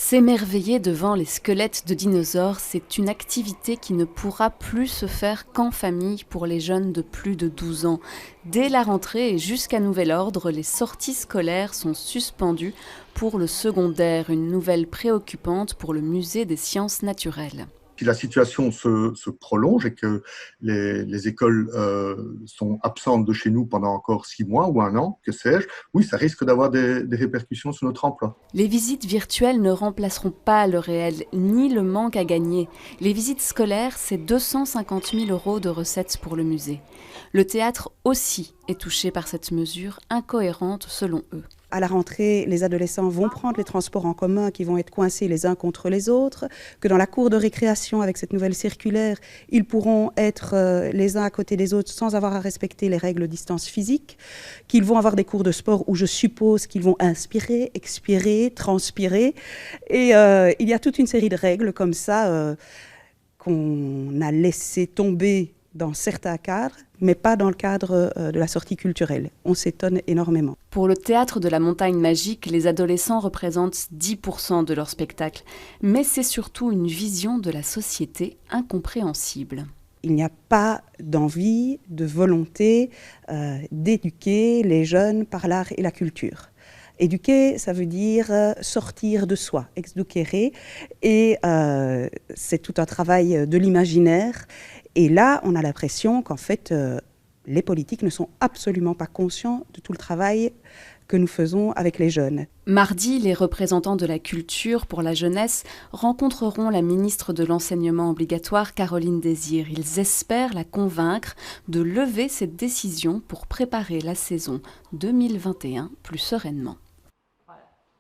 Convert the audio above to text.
S'émerveiller devant les squelettes de dinosaures, c'est une activité qui ne pourra plus se faire qu'en famille pour les jeunes de plus de 12 ans. Dès la rentrée et jusqu'à nouvel ordre, les sorties scolaires sont suspendues pour le secondaire, une nouvelle préoccupante pour le musée des sciences naturelles. Si la situation se prolonge et que les écoles sont absentes de chez nous pendant encore 6 mois ou un an, que sais-je, oui, ça risque d'avoir des répercussions sur notre emploi. Les visites virtuelles ne remplaceront pas le réel, ni le manque à gagner. Les visites scolaires, c'est 250 000 € de recettes pour le musée. Le théâtre aussi est touché par cette mesure incohérente selon eux. À la rentrée, les adolescents vont prendre les transports en commun qui vont être coincés les uns contre les autres, que dans la cour de récréation, avec cette nouvelle circulaire, ils pourront être les uns à côté des autres sans avoir à respecter les règles de distance physique, qu'ils vont avoir des cours de sport où je suppose qu'ils vont inspirer, expirer, transpirer. Et il y a toute une série de règles comme ça qu'on a laissé tomber dans certains cadres, mais pas dans le cadre de la sortie culturelle. On s'étonne énormément. Pour le théâtre de la Montagne Magique, les adolescents représentent 10% de leur spectacle. Mais c'est surtout une vision de la société incompréhensible. Il n'y a pas d'envie, de volonté d'éduquer les jeunes par l'art et la culture. Éduquer, ça veut dire sortir de soi, exducere, et c'est tout un travail de l'imaginaire. Et là, on a l'impression qu'en fait, les politiques ne sont absolument pas conscients de tout le travail que nous faisons avec les jeunes. Mardi, les représentants de la culture pour la jeunesse rencontreront la ministre de l'Enseignement obligatoire, Caroline Désir. Ils espèrent la convaincre de lever cette décision pour préparer la saison 2021 plus sereinement.